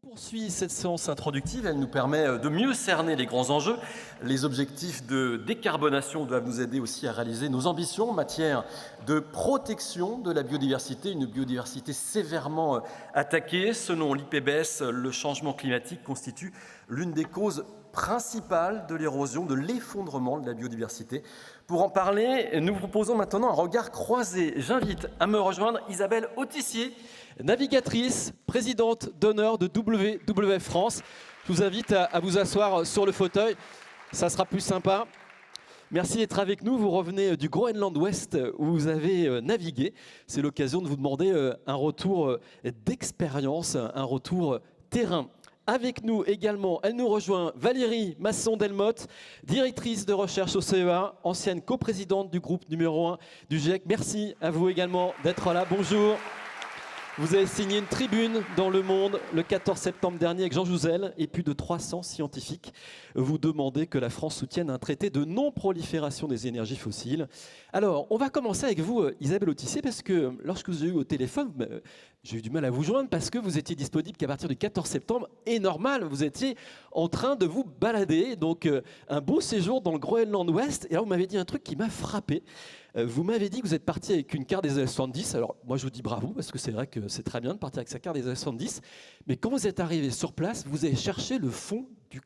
Poursuit cette séance introductive, elle nous permet de mieux cerner les grands enjeux. Les objectifs de décarbonation doivent nous aider aussi à réaliser nos ambitions en matière de protection de la biodiversité, une biodiversité sévèrement attaquée. Selon l'IPBES, le changement climatique constitue l'une des causes principales de l'érosion, de l'effondrement de la biodiversité. Pour en parler, nous proposons maintenant un regard croisé. J'invite à me rejoindre Isabelle Autissier, navigatrice, présidente d'honneur de WWF France. Je vous invite à vous asseoir sur le fauteuil, ça sera plus sympa. Merci d'être avec nous. Vous revenez du Groenland Ouest où vous avez navigué. C'est l'occasion de vous demander un retour d'expérience, un retour terrain. Avec nous également, elle nous rejoint Valérie Masson-Delmotte, directrice de recherche au CEA, ancienne coprésidente du groupe numéro 1 du GIEC. Merci à vous également d'être là. Bonjour. Vous avez signé une tribune dans Le Monde le 14 septembre dernier avec Jean Jouzel et plus de 300 scientifiques. Vous demandez que la France soutienne un traité de non-prolifération des énergies fossiles. Alors, on va commencer avec vous, Isabelle Autissier, parce que lorsque vous avez eu au téléphone, j'ai eu du mal à vous joindre parce que vous étiez disponible qu'à partir du 14 septembre. Et normal, vous étiez en train de vous balader. Donc, un beau séjour dans le Groenland Ouest. Et là, vous m'avez dit un truc qui m'a frappé. Vous m'avez dit que vous êtes parti avec une carte des années 70. Alors, moi, je vous dis bravo, parce que c'est vrai que c'est très bien de partir avec sa carte des années 70. Mais quand vous êtes arrivé sur place, vous avez cherché le fond du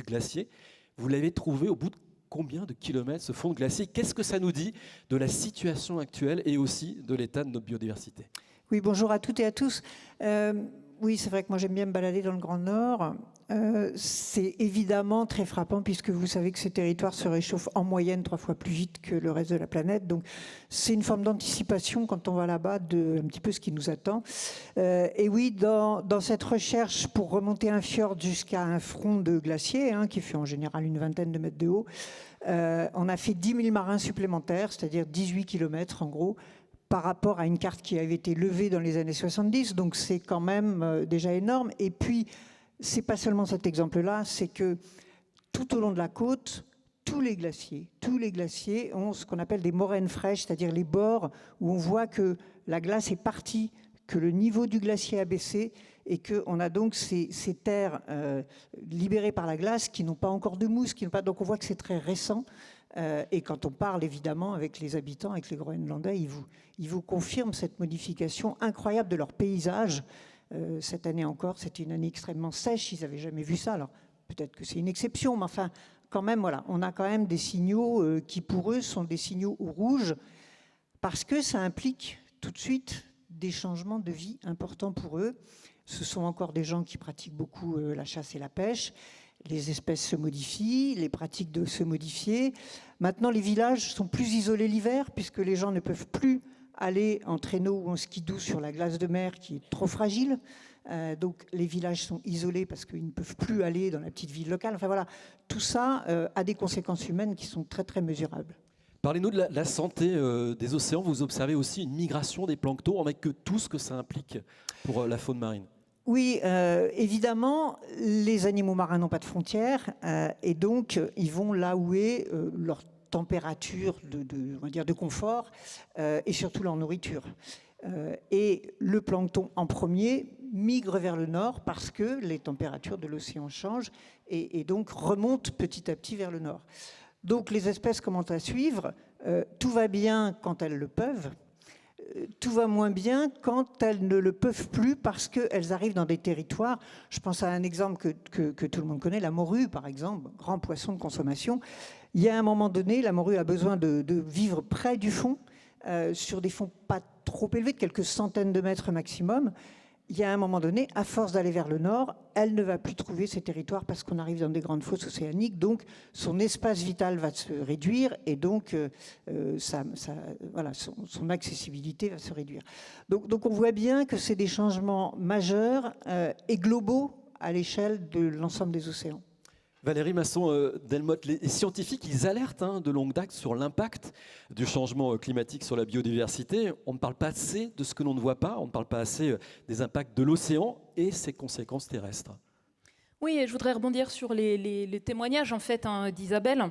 glacier. Vous l'avez trouvé au bout de combien de kilomètres, ce fond de glacier? Qu'est-ce que ça nous dit de la situation actuelle et aussi de l'état de notre biodiversité? Oui, bonjour à toutes et à tous. Oui, c'est vrai que moi j'aime bien me balader dans le Grand Nord. C'est évidemment très frappant puisque vous savez que ces territoires se réchauffent en moyenne 3 fois plus vite que le reste de la planète. Donc c'est une forme d'anticipation quand on va là-bas de un petit peu ce qui nous attend. Et oui, dans cette recherche pour remonter un fjord jusqu'à un front de glacier, qui fait en général une vingtaine de mètres de haut, on a fait 10 000 marins supplémentaires, c'est-à-dire 18 km en gros, par rapport à une carte qui avait été levée dans les années 70, donc c'est quand même déjà énorme. Et puis, c'est pas seulement cet exemple-là, c'est que tout au long de la côte, tous les glaciers ont ce qu'on appelle des moraines fraîches, c'est-à-dire les bords où on voit que la glace est partie, que le niveau du glacier a baissé et qu'on a donc ces terres libérées par la glace qui n'ont pas encore de mousse, donc on voit que c'est très récent. Et quand on parle évidemment avec les habitants, avec les Groenlandais, ils vous confirment cette modification incroyable de leur paysage. Cette année encore, c'était une année extrêmement sèche, ils n'avaient jamais vu ça. Alors peut-être que c'est une exception, mais enfin, quand même, voilà, on a quand même des signaux qui pour eux sont des signaux au rouge, parce que ça implique tout de suite des changements de vie importants pour eux. Ce sont encore des gens qui pratiquent beaucoup la chasse et la pêche. Les espèces se modifient, les pratiques doivent se modifier. Maintenant, les villages sont plus isolés l'hiver puisque les gens ne peuvent plus aller en traîneau ou en skidoo sur la glace de mer qui est trop fragile. Donc les villages sont isolés parce qu'ils ne peuvent plus aller dans la petite ville locale. Enfin voilà, tout ça a des conséquences humaines qui sont très très mesurables. Parlez-nous de la santé des océans. Vous observez aussi une migration des planctons avec tout ce que ça implique pour la faune marine. Oui, évidemment, les animaux marins n'ont pas de frontières et donc ils vont là où est leur température on va dire de confort et surtout leur nourriture. Et le plancton en premier migre vers le nord parce que les températures de l'océan changent et donc remontent petit à petit vers le nord. Donc les espèces commencent à suivre. Tout va bien quand elles le peuvent. Tout va moins bien quand elles ne le peuvent plus parce qu'elles arrivent dans des territoires. Je pense à un exemple que tout le monde connaît, la morue par exemple, grand poisson de consommation. Il y a un moment donné, la morue a besoin de vivre près du fond, sur des fonds pas trop élevés, de quelques centaines de mètres maximum. Il y a un moment donné, à force d'aller vers le nord, elle ne va plus trouver ces territoires parce qu'on arrive dans des grandes fosses océaniques. Donc, son espace vital va se réduire et donc voilà, son accessibilité va se réduire. Donc, on voit bien que c'est des changements majeurs et globaux à l'échelle de l'ensemble des océans. Valérie Masson-Delmotte, les scientifiques, ils alertent de longue date sur l'impact du changement climatique sur la biodiversité. On ne parle pas assez de ce que l'on ne voit pas, on ne parle pas assez des impacts de l'océan et ses conséquences terrestres. Oui, et je voudrais rebondir sur les témoignages en fait d'Isabelle.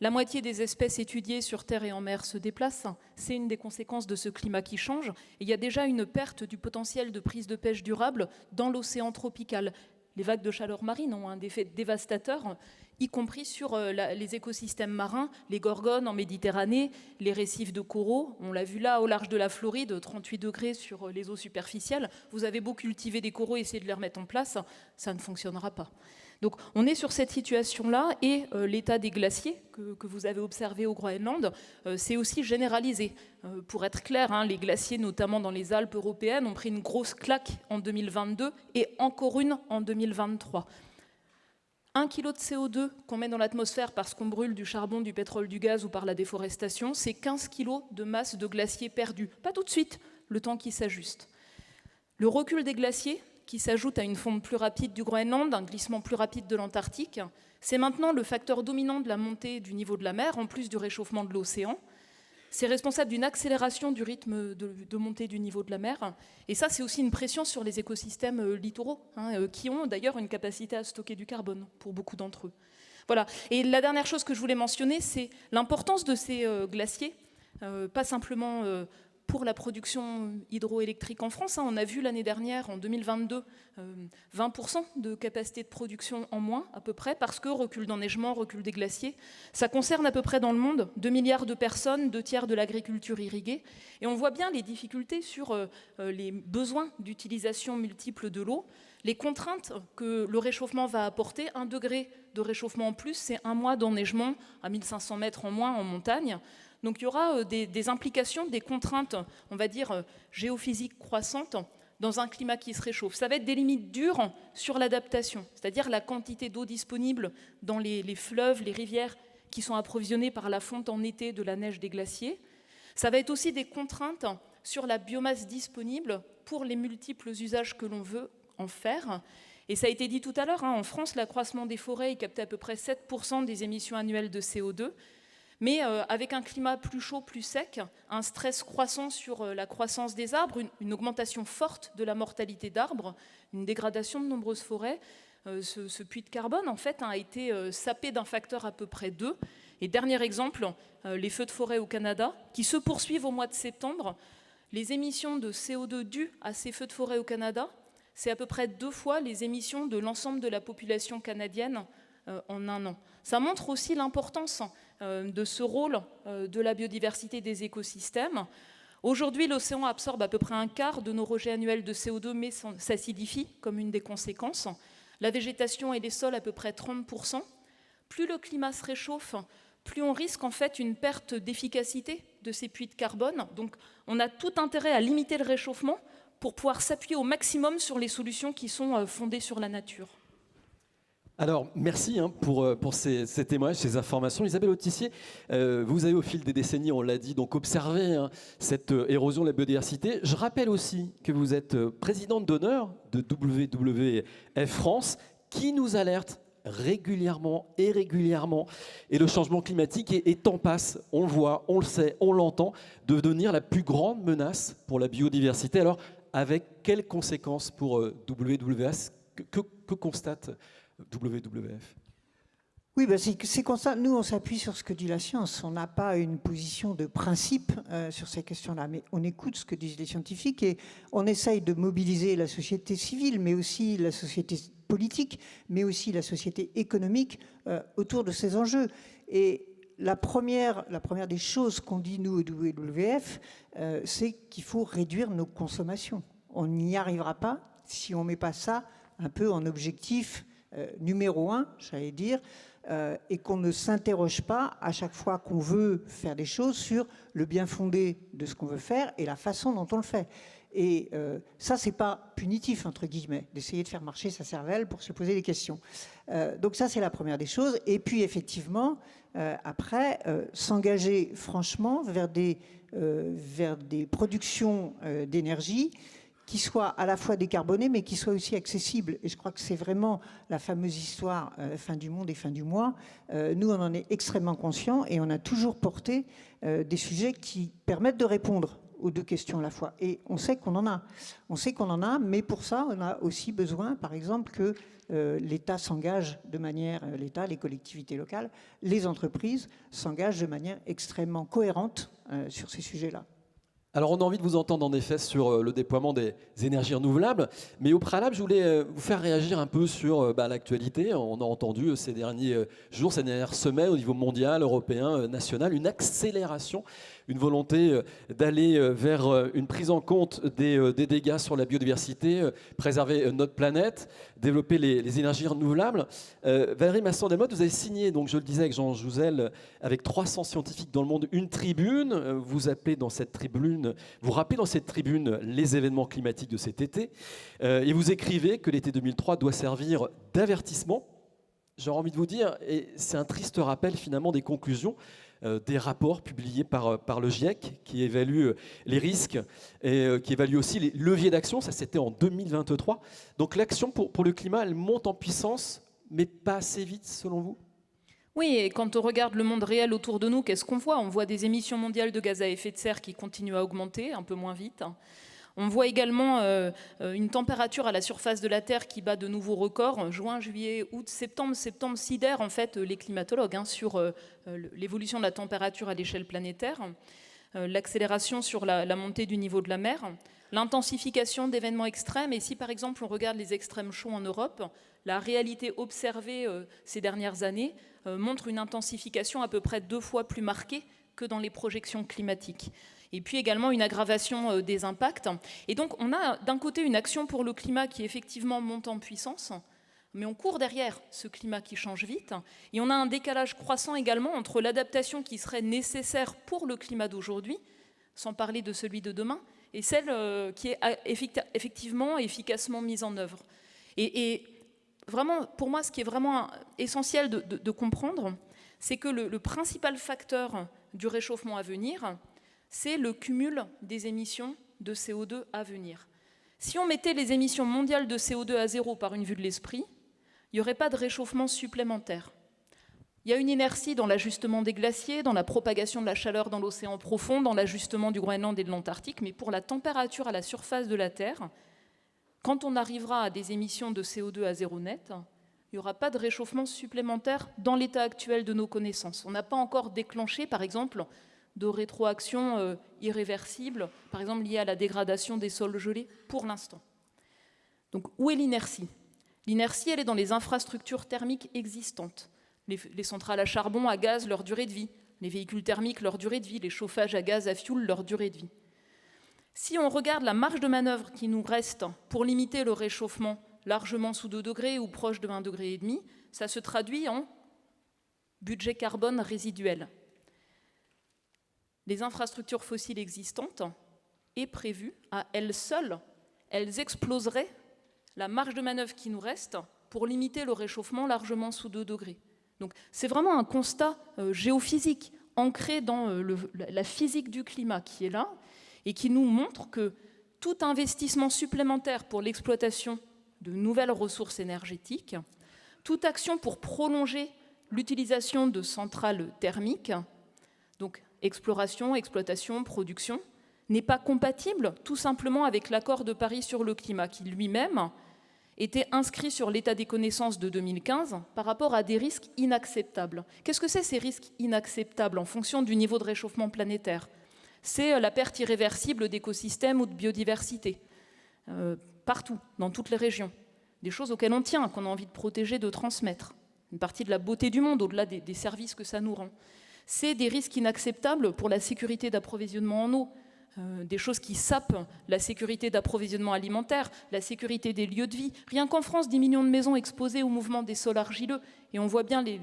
La moitié des espèces étudiées sur terre et en mer se déplacent. C'est une des conséquences de ce climat qui change. Et il y a déjà une perte du potentiel de prise de pêche durable dans l'océan tropical. les vagues de chaleur marine ont un effet dévastateur, y compris sur les écosystèmes marins, les gorgones en Méditerranée, les récifs de coraux. On l'a vu là, au large de la Floride, 38 degrés sur les eaux superficielles. Vous avez beau cultiver des coraux et essayer de les remettre en place, ça ne fonctionnera pas. Donc on est sur cette situation-là, et l'état des glaciers que vous avez observé au Groenland, c'est aussi généralisé. Pour être clair, hein, les glaciers, notamment dans les Alpes européennes, ont pris une grosse claque en 2022 et encore une en 2023. 1 kg de CO2 qu'on met dans l'atmosphère parce qu'on brûle du charbon, du pétrole, du gaz ou par la déforestation, c'est 15 kg de masse de glaciers perdus. Pas tout de suite, le temps qui s'ajuste. Le recul des glaciers, qui s'ajoute à une fonte plus rapide du Groenland, un glissement plus rapide de l'Antarctique, c'est maintenant le facteur dominant de la montée du niveau de la mer, en plus du réchauffement de l'océan. C'est responsable d'une accélération du rythme de montée du niveau de la mer. Et ça, c'est aussi une pression sur les écosystèmes littoraux, hein, qui ont d'ailleurs une capacité à stocker du carbone, pour beaucoup d'entre eux. Voilà. Et la dernière chose que je voulais mentionner, c'est l'importance de ces glaciers, pas simplement pour la production hydroélectrique en France. On a vu l'année dernière, en 2022, 20% de capacité de production en moins, à peu près, parce que recul d'enneigement, recul des glaciers. Ça concerne à peu près dans le monde 2 milliards de personnes, 2/3 de l'agriculture irriguée. Et on voit bien les difficultés sur les besoins d'utilisation multiple de l'eau, les contraintes que le réchauffement va apporter. 1 degré de réchauffement en plus, c'est 1 mois d'enneigement à 1500 mètres en moins en montagne. Donc il y aura des implications, des contraintes, on va dire, géophysiques croissantes dans un climat qui se réchauffe. Ça va être des limites dures sur l'adaptation, c'est-à-dire la quantité d'eau disponible dans les fleuves, les rivières qui sont approvisionnés par la fonte en été de la neige des glaciers. Ça va être aussi des contraintes sur la biomasse disponible pour les multiples usages que l'on veut en faire. Et ça a été dit tout à l'heure, hein, en France, l'accroissement des forêts est capté à peu près 7% des émissions annuelles de CO2. Mais avec un climat plus chaud, plus sec, un stress croissant sur la croissance des arbres, une augmentation forte de la mortalité d'arbres, une dégradation de nombreuses forêts, ce puits de carbone en fait a été sapé d'un facteur à peu près 2. Et dernier exemple, les feux de forêt au Canada qui se poursuivent au mois de septembre. Les émissions de CO2 dues à ces feux de forêt au Canada, c'est à peu près 2 fois les émissions de l'ensemble de la population canadienne en 1 an. Ça montre aussi l'importance de ce rôle de la biodiversité des écosystèmes. Aujourd'hui, l'océan absorbe à peu près 1/4 de nos rejets annuels de CO2, mais s'acidifie comme une des conséquences. La végétation et les sols à peu près 30%. Plus le climat se réchauffe, plus on risque en fait une perte d'efficacité de ces puits de carbone. Donc on a tout intérêt à limiter le réchauffement pour pouvoir s'appuyer au maximum sur les solutions qui sont fondées sur la nature. Alors, merci pour ces témoignages, ces informations. Isabelle Autissier, vous avez au fil des décennies, on l'a dit, donc observé cette érosion de la biodiversité. Je rappelle aussi que vous êtes présidente d'honneur de WWF France, qui nous alerte régulièrement. Et le changement climatique et temps passe, on le voit, on le sait, on l'entend, de devenir la plus grande menace pour la biodiversité. Alors, avec quelles conséquences pour WWF? Que constate WWF? Oui, c'est constat. Nous, on s'appuie sur ce que dit la science. On n'a pas une position de principe sur ces questions-là, mais on écoute ce que disent les scientifiques et on essaye de mobiliser la société civile, mais aussi la société politique, mais aussi la société économique autour de ces enjeux. Et la première des choses qu'on dit, nous, au WWF, c'est qu'il faut réduire nos consommations. On n'y arrivera pas si on ne met pas ça un peu en objectif numéro 1, j'allais dire, et qu'on ne s'interroge pas à chaque fois qu'on veut faire des choses sur le bien fondé de ce qu'on veut faire et la façon dont on le fait. Et ça, c'est pas punitif, entre guillemets, d'essayer de faire marcher sa cervelle pour se poser des questions. Donc ça, c'est la première des choses. Et puis, effectivement, après, s'engager franchement vers des productions d'énergie qui soient à la fois décarbonées, mais qui soient aussi accessibles. Et je crois que c'est vraiment la fameuse histoire fin du monde et fin du mois. Nous, on en est extrêmement conscients et on a toujours porté des sujets qui permettent de répondre aux 2 questions à la fois. Et on sait qu'on en a. On sait qu'on en a, mais pour ça, on a aussi besoin, par exemple, que l'État s'engage de manière, l'État, les collectivités locales, les entreprises s'engagent de manière extrêmement cohérente sur ces sujets-là. Alors on a envie de vous entendre en effet sur le déploiement des énergies renouvelables, mais au préalable je voulais vous faire réagir un peu sur l'actualité. On a entendu ces derniers jours, ces dernières semaines au niveau mondial, européen, national, une accélération, une volonté d'aller vers une prise en compte des dégâts sur la biodiversité, préserver notre planète, développer les énergies renouvelables. Valérie Masson-Delmotte, vous avez signé, donc je le disais avec Jean Jouzel, avec 300 scientifiques dans le monde, une tribune. Vous rappelez dans cette tribune les événements climatiques de cet été. Et vous écrivez que l'été 2003 doit servir d'avertissement. J'aurais envie de vous dire, et c'est un triste rappel finalement des conclusions des rapports publiés par le GIEC qui évalue les risques et qui évalue aussi les leviers d'action. Ça, c'était en 2023. Donc l'action pour le climat, elle monte en puissance, mais pas assez vite selon vous ? Oui, et quand on regarde le monde réel autour de nous, qu'est-ce qu'on voit ? On voit des émissions mondiales de gaz à effet de serre qui continuent à augmenter, un peu moins vite. On voit également une température à la surface de la Terre qui bat de nouveaux records. Juin, juillet, août, septembre sidèrent en fait les climatologues sur l'évolution de la température à l'échelle planétaire, l'accélération sur la montée du niveau de la mer, l'intensification d'événements extrêmes. Et si par exemple on regarde les extrêmes chauds en Europe, la réalité observée ces dernières années montre une intensification à peu près 2 fois plus marquée que dans les projections climatiques. Et puis également une aggravation des impacts. Et donc on a d'un côté une action pour le climat qui effectivement monte en puissance, mais on court derrière ce climat qui change vite. Et on a un décalage croissant également entre l'adaptation qui serait nécessaire pour le climat d'aujourd'hui, sans parler de celui de demain, et celle qui est effectivement efficacement mise en œuvre. Et vraiment, pour moi, ce qui est vraiment essentiel de comprendre, c'est que le principal facteur du réchauffement à venir, c'est le cumul des émissions de CO2 à venir. Si on mettait les émissions mondiales de CO2 à zéro par une vue de l'esprit, il n'y aurait pas de réchauffement supplémentaire. Il y a une inertie dans l'ajustement des glaciers, dans la propagation de la chaleur dans l'océan profond, dans l'ajustement du Groenland et de l'Antarctique, mais pour la température à la surface de la Terre, quand on arrivera à des émissions de CO2 à zéro net, il n'y aura pas de réchauffement supplémentaire dans l'état actuel de nos connaissances. On n'a pas encore déclenché, par exemple, de rétroaction irréversible, par exemple liée à la dégradation des sols gelés, pour l'instant. Donc, où est l'inertie ? L'inertie, elle est dans les infrastructures thermiques existantes. Les centrales à charbon, à gaz, leur durée de vie. Les véhicules thermiques, leur durée de vie. Les chauffages à gaz, à fioul, leur durée de vie. Si on regarde la marge de manœuvre qui nous reste pour limiter le réchauffement largement sous 2 degrés ou proche de 1,5 degré, ça se traduit en budget carbone résiduel. Les infrastructures fossiles existantes est prévu à elles seules, elles exploseraient la marge de manœuvre qui nous reste pour limiter le réchauffement largement sous 2 degrés. Donc c'est vraiment un constat géophysique, ancré dans la physique du climat qui est là, et qui nous montre que tout investissement supplémentaire pour l'exploitation de nouvelles ressources énergétiques, toute action pour prolonger l'utilisation de centrales thermiques, donc exploration, exploitation, production, n'est pas compatible tout simplement avec l'accord de Paris sur le climat, qui lui-même était inscrit sur l'état des connaissances de 2015 par rapport à des risques inacceptables. Qu'est-ce que c'est ces risques inacceptables en fonction du niveau de réchauffement planétaire ? C'est la perte irréversible d'écosystèmes ou de biodiversité, partout, dans toutes les régions. Des choses auxquelles on tient, qu'on a envie de protéger, de transmettre. Une partie de la beauté du monde, au-delà des services que ça nous rend. C'est des risques inacceptables pour la sécurité d'approvisionnement en eau, des choses qui sapent la sécurité d'approvisionnement alimentaire, la sécurité des lieux de vie. Rien qu'en France, 10 millions de maisons exposées au mouvement des sols argileux, et on voit bien les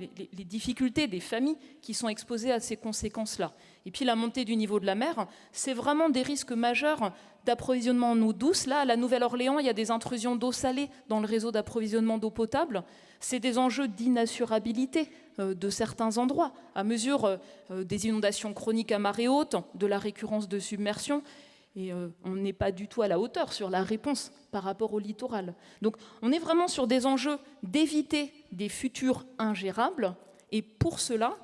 difficultés des familles qui sont exposées à ces conséquences-là. Et puis la montée du niveau de la mer, c'est vraiment des risques majeurs d'approvisionnement en eau douce. Là, à la Nouvelle-Orléans, il y a des intrusions d'eau salée dans le réseau d'approvisionnement d'eau potable. C'est des enjeux d'inassurabilité de certains endroits, à mesure des inondations chroniques à marée haute, de la récurrence de submersion. Et on n'est pas du tout à la hauteur sur la réponse par rapport au littoral. Donc on est vraiment sur des enjeux d'éviter des futurs ingérables. Et pour cela,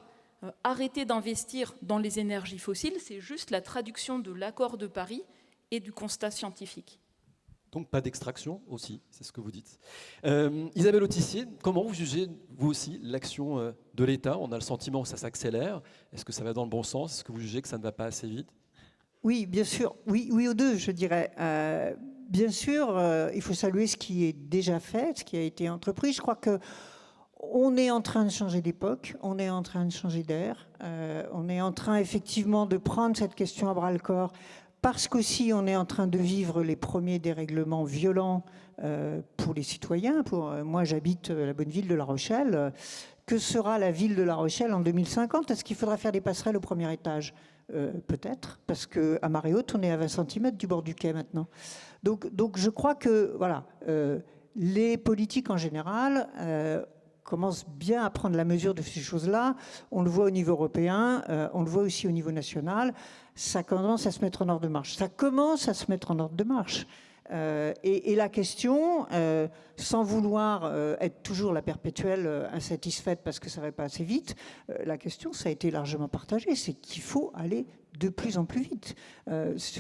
arrêter d'investir dans les énergies fossiles, c'est juste la traduction de l'accord de Paris et du constat scientifique. Donc pas d'extraction aussi, c'est ce que vous dites. Isabelle Autissier, comment vous jugez, vous aussi, l'action de l'État ? On a le sentiment que ça s'accélère. Est-ce que ça va dans le bon sens ? Est-ce que vous jugez que ça ne va pas assez vite ? Oui, bien sûr. Oui, oui aux deux, je dirais. Bien sûr, il faut saluer ce qui est déjà fait, ce qui a été entrepris. Je crois que on est en train de changer d'époque, on est en train de changer d'air, on est en train effectivement de prendre cette question à bras-le-corps parce qu'aussi on est en train de vivre les premiers dérèglements violents pour les citoyens. Moi, j'habite la bonne ville de La Rochelle. Que sera la ville de La Rochelle en 2050? Est-ce qu'il faudra faire des passerelles au premier étage? Peut-être, parce qu'à marée haute, on est à 20 cm du bord du quai maintenant. Donc je crois que voilà, les politiques en général commencent bien à prendre la mesure de ces choses-là. On le voit au niveau européen, on le voit aussi au niveau national. Ça commence à se mettre en ordre de marche. Ça commence à se mettre en ordre de marche. Et la question, sans vouloir être toujours la perpétuelle insatisfaite parce que ça ne va pas assez vite, la question, ça a été largement partagé, c'est qu'il faut aller de plus en plus vite.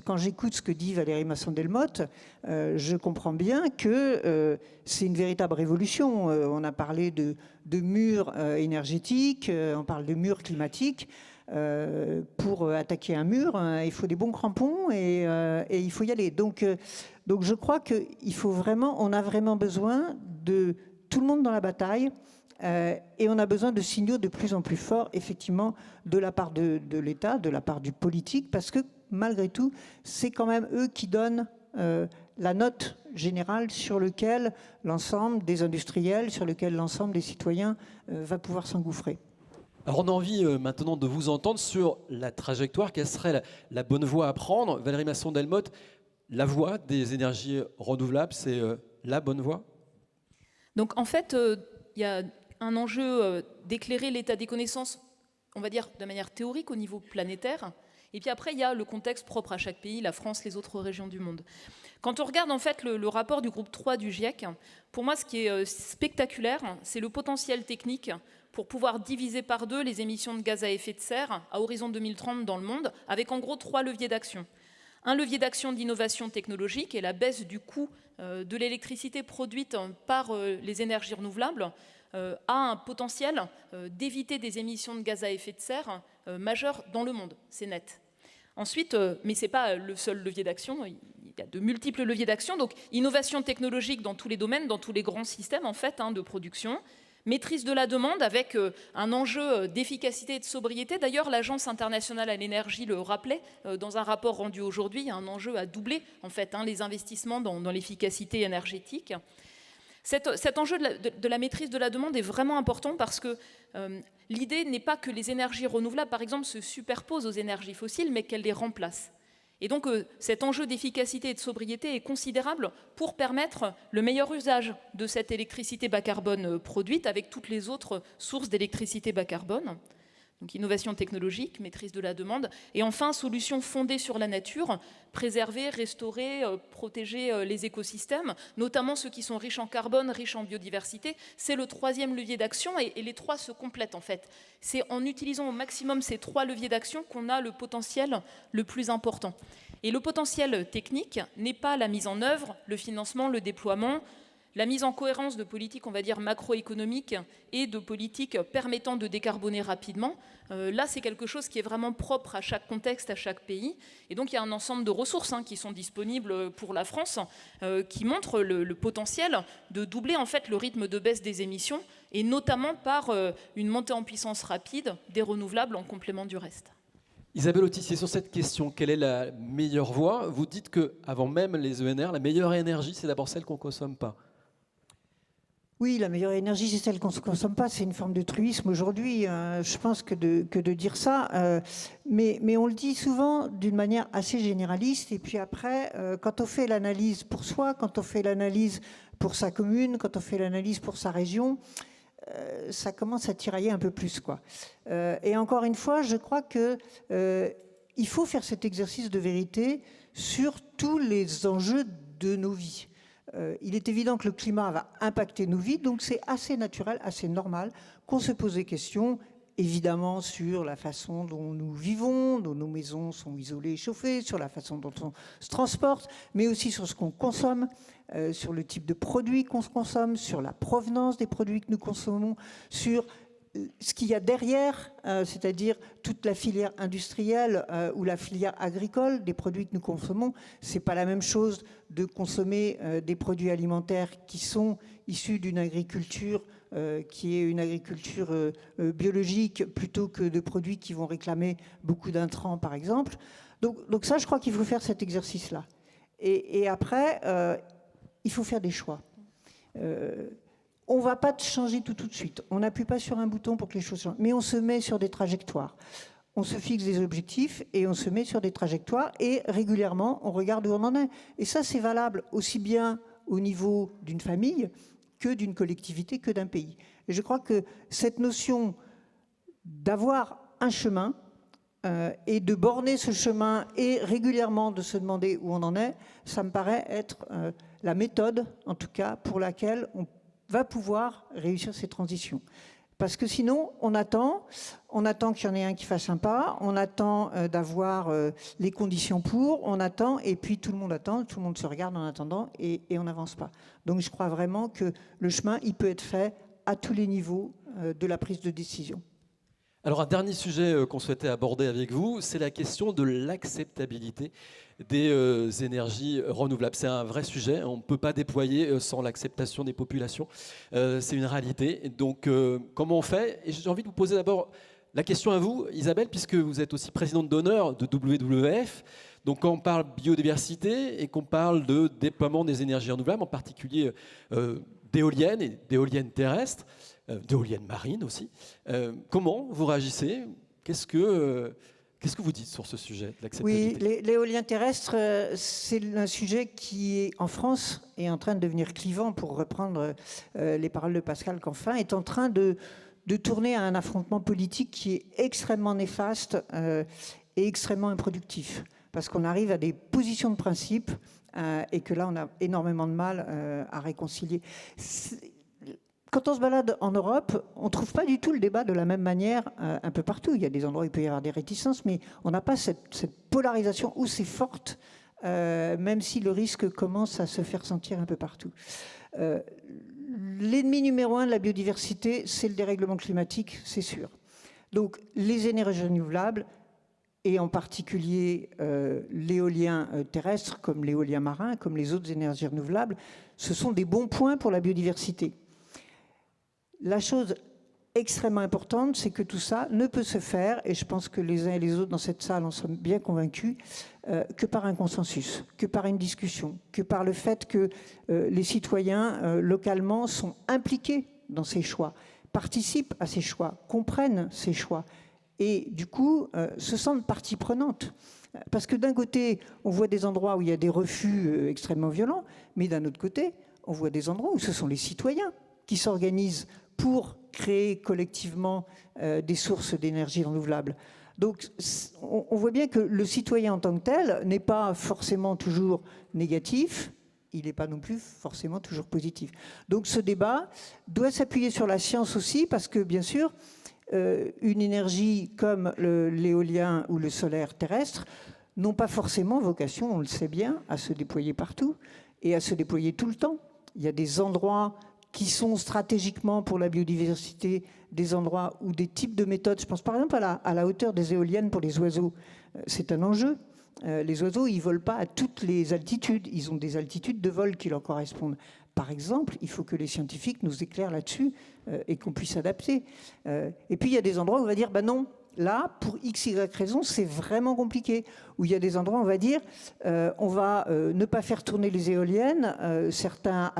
Quand j'écoute ce que dit Valérie Masson-Delmotte, je comprends bien que c'est une véritable révolution. On a parlé de murs énergétiques, on parle de murs climatiques. Pour attaquer un mur, il faut des bons crampons et il faut y aller. Donc je crois qu'il faut vraiment, on a vraiment besoin de tout le monde dans la bataille et on a besoin de signaux de plus en plus forts, effectivement, de la part de l'État, de la part du politique, parce que malgré tout, c'est quand même eux qui donnent la note générale sur laquelle l'ensemble des industriels, sur lequel l'ensemble des citoyens va pouvoir s'engouffrer. Alors on a envie maintenant de vous entendre sur la trajectoire. Quelle serait la bonne voie à prendre? Valérie Masson-Delmotte, la voie des énergies renouvelables, c'est la bonne voie? Donc en fait, il y a un enjeu d'éclairer l'état des connaissances, on va dire de manière théorique au niveau planétaire. Et puis après, il y a le contexte propre à chaque pays, la France, les autres régions du monde. Quand on regarde en fait le rapport du groupe 3 du GIEC, pour moi, ce qui est spectaculaire, c'est le potentiel technique pour pouvoir diviser par 2 les émissions de gaz à effet de serre à horizon 2030 dans le monde, avec en gros 3 leviers d'action. Un levier d'action d'innovation technologique et la baisse du coût de l'électricité produite par les énergies renouvelables a un potentiel d'éviter des émissions de gaz à effet de serre majeures dans le monde, c'est net. Ensuite, mais ce n'est pas le seul levier d'action, il y a de multiples leviers d'action, donc innovation technologique dans tous les domaines, dans tous les grands systèmes en fait, de production, maîtrise de la demande avec un enjeu d'efficacité et de sobriété. D'ailleurs, l'Agence internationale à l'énergie le rappelait dans un rapport rendu aujourd'hui, il y a un enjeu à doubler en fait, les investissements dans l'efficacité énergétique. Cet enjeu de la maîtrise de la demande est vraiment important parce que l'idée n'est pas que les énergies renouvelables, par exemple, se superposent aux énergies fossiles, mais qu'elles les remplacent. Et donc cet enjeu d'efficacité et de sobriété est considérable pour permettre le meilleur usage de cette électricité bas carbone produite avec toutes les autres sources d'électricité bas carbone. Donc innovation technologique, maîtrise de la demande, et enfin solutions fondées sur la nature, préserver, restaurer, protéger les écosystèmes, notamment ceux qui sont riches en carbone, riches en biodiversité. C'est le 3e levier d'action et les 3 se complètent en fait. C'est en utilisant au maximum ces 3 leviers d'action qu'on a le potentiel le plus important. Et le potentiel technique n'est pas la mise en œuvre, le financement, le déploiement, la mise en cohérence de politiques, on va dire, macroéconomiques et de politiques permettant de décarboner rapidement. Là, c'est quelque chose qui est vraiment propre à chaque contexte, à chaque pays. Et donc, il y a un ensemble de ressources qui sont disponibles pour la France qui montrent le potentiel de doubler en fait le rythme de baisse des émissions et notamment par une montée en puissance rapide des renouvelables en complément du reste. Isabelle Autissier, sur cette question, quelle est la meilleure voie? Vous dites qu'avant même les ENR, la meilleure énergie, c'est d'abord celle qu'on ne consomme pas. Oui, la meilleure énergie, c'est celle qu'on ne consomme pas. C'est une forme de truisme aujourd'hui, je pense, que de dire ça. Mais on le dit souvent d'une manière assez généraliste. Et puis après, quand on fait l'analyse pour soi, quand on fait l'analyse pour sa commune, quand on fait l'analyse pour sa région, ça commence à tirailler un peu plus, quoi. Et encore une fois, je crois qu'il faut faire cet exercice de vérité sur tous les enjeux de nos vies. Il est évident que le climat va impacter nos vies, donc c'est assez naturel, assez normal qu'on se pose des questions, évidemment sur la façon dont nous vivons, dont nos maisons sont isolées et chauffées, sur la façon dont on se transporte, mais aussi sur ce qu'on consomme, sur le type de produits qu'on consomme, sur la provenance des produits que nous consommons, sur ce qu'il y a derrière, c'est-à-dire toute la filière industrielle ou la filière agricole des produits que nous consommons, c'est pas la même chose de consommer des produits alimentaires qui sont issus d'une agriculture qui est une agriculture biologique plutôt que de produits qui vont réclamer beaucoup d'intrants, par exemple. Donc ça, je crois qu'il faut faire cet exercice-là. Et après, il faut faire des choix. On ne va pas changer tout de suite. On n'appuie pas sur un bouton pour que les choses changent. Mais on se met sur des trajectoires. On se fixe des objectifs et on se met sur des trajectoires. Et régulièrement, on regarde où on en est. Et ça, c'est valable aussi bien au niveau d'une famille que d'une collectivité, que d'un pays. Et je crois que cette notion d'avoir un chemin et de borner ce chemin et régulièrement de se demander où on en est, ça me paraît être la méthode, en tout cas, pour laquelle on va pouvoir réussir ces transitions. Parce que sinon, on attend qu'il y en ait un qui fasse un pas, on attend d'avoir les conditions pour, on attend, et puis tout le monde se regarde en attendant, et on n'avance pas. Donc je crois vraiment que le chemin, il peut être fait à tous les niveaux de la prise de décision. Alors un dernier sujet qu'on souhaitait aborder avec vous, c'est la question de l'acceptabilité des énergies renouvelables. C'est un vrai sujet, on ne peut pas déployer sans l'acceptation des populations, c'est une réalité. Donc comment on fait? Et j'ai envie de vous poser d'abord la question à vous, Isabelle, puisque vous êtes aussi présidente d'honneur de WWF. Donc quand on parle biodiversité et qu'on parle de déploiement des énergies renouvelables, en particulier d'éoliennes et d'éoliennes terrestres, d'éoliennes marines aussi, comment vous réagissez? Qu'est-ce que vous dites sur ce sujet de l'acceptabilité? Oui, l'éolien terrestre, c'est un sujet qui, en France, est en train de devenir clivant, pour reprendre les paroles de Pascal Canfin, est en train de tourner à un affrontement politique qui est extrêmement néfaste et extrêmement improductif. Parce qu'on arrive à des positions de principe et que là, on a énormément de mal à réconcilier. Quand on se balade en Europe, on ne trouve pas du tout le débat de la même manière un peu partout. Il y a des endroits où il peut y avoir des réticences, mais on n'a pas cette polarisation aussi forte, même si le risque commence à se faire sentir un peu partout. L'ennemi numéro 1 de la biodiversité, c'est le dérèglement climatique, c'est sûr. Donc les énergies renouvelables, et en particulier l'éolien terrestre, comme l'éolien marin, comme les autres énergies renouvelables, ce sont des bons points pour la biodiversité. La chose extrêmement importante, c'est que tout ça ne peut se faire, et je pense que les uns et les autres dans cette salle en sont bien convaincus, que par un consensus, que par une discussion, que par le fait que les citoyens localement sont impliqués dans ces choix, participent à ces choix, comprennent ces choix, et du coup se sentent partie prenante. Parce que d'un côté, on voit des endroits où il y a des refus extrêmement violents, mais d'un autre côté, on voit des endroits où ce sont les citoyens qui s'organisent pour créer collectivement des sources d'énergie renouvelable. Donc on voit bien que le citoyen en tant que tel n'est pas forcément toujours négatif, il n'est pas non plus forcément toujours positif. Donc ce débat doit s'appuyer sur la science aussi, parce que bien sûr, une énergie comme l'éolien ou le solaire terrestre n'ont pas forcément vocation, on le sait bien, à se déployer partout et à se déployer tout le temps. Il y a des endroits qui sont stratégiquement pour la biodiversité, des endroits où des types de méthodes, je pense par exemple à la hauteur des éoliennes pour les oiseaux, c'est un enjeu. Les oiseaux, ils ne volent pas à toutes les altitudes, ils ont des altitudes de vol qui leur correspondent. Par exemple, il faut que les scientifiques nous éclairent là-dessus et qu'on puisse s'adapter. Et puis il y a des endroits où on va dire, ben non, là, pour X, Y raison, c'est vraiment compliqué. Où il y a des endroits où on va dire, on va ne pas faire tourner les éoliennes à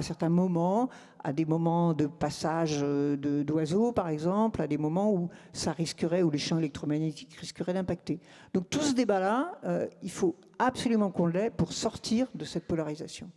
certains moments, à des moments de passage d'oiseaux, par exemple, à des moments où ça risquerait, où les champs électromagnétiques risqueraient d'impacter. Donc tout ce débat-là, il faut absolument qu'on l'ait pour sortir de cette polarisation.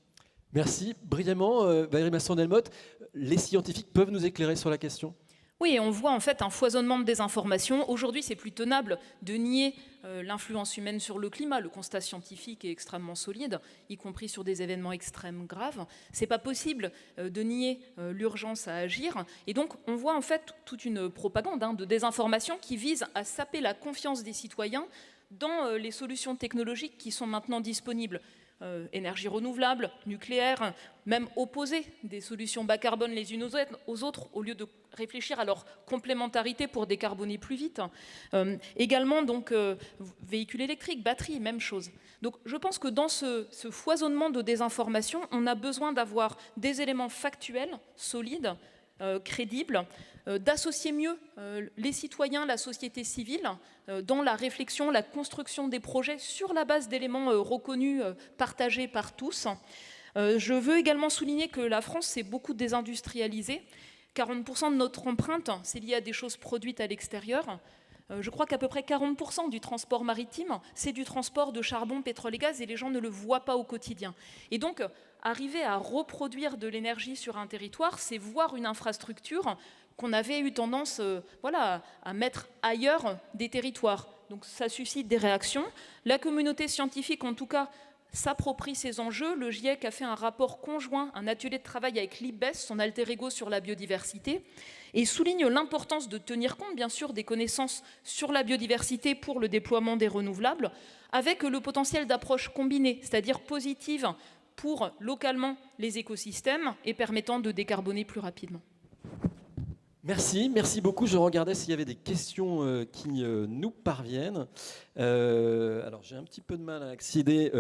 Merci. Brillamment, Valérie Masson-Delmotte, les scientifiques peuvent nous éclairer sur la question? Oui, on voit en fait un foisonnement de désinformation. Aujourd'hui, c'est plus tenable de nier l'influence humaine sur le climat. Le constat scientifique est extrêmement solide, y compris sur des événements extrêmes graves. C'est pas possible de nier l'urgence à agir. Et donc, on voit en fait toute une propagande de désinformation qui vise à saper la confiance des citoyens dans les solutions technologiques qui sont maintenant disponibles. énergie renouvelable, nucléaire, même opposer des solutions bas carbone les unes aux autres, au lieu de réfléchir à leur complémentarité pour décarboner plus vite. Également, donc, véhicules électriques, batteries, même chose. Donc, je pense que dans ce foisonnement de désinformation, on a besoin d'avoir des éléments factuels, solides, crédibles, d'associer mieux les citoyens, la société civile, dans la réflexion, la construction des projets sur la base d'éléments reconnus, partagés par tous. Je veux également souligner que la France s'est beaucoup désindustrialisée. 40% de notre empreinte, c'est lié à des choses produites à l'extérieur. Je crois qu'à peu près 40% du transport maritime, c'est du transport de charbon, pétrole et gaz, et les gens ne le voient pas au quotidien. Et donc, arriver à reproduire de l'énergie sur un territoire, c'est voir une infrastructure qu'on avait eu tendance à mettre ailleurs des territoires. Donc ça suscite des réactions. La communauté scientifique, en tout cas, s'approprie ces enjeux. Le GIEC a fait un rapport conjoint, un atelier de travail avec l'IPBES, son alter ego sur la biodiversité, et souligne l'importance de tenir compte, bien sûr, des connaissances sur la biodiversité pour le déploiement des renouvelables, avec le potentiel d'approche combinée, c'est-à-dire positive pour localement les écosystèmes et permettant de décarboner plus rapidement. Merci beaucoup. Je regardais s'il y avait des questions qui nous parviennent. Alors, j'ai un petit peu de mal à accéder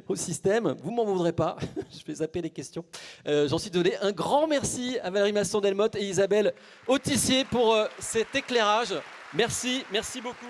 au système. Vous m'en voudrez pas. Je vais zapper les questions. J'en suis désolé. Un grand merci à Valérie Masson-Delmotte et Isabelle Autissier pour cet éclairage. Merci beaucoup.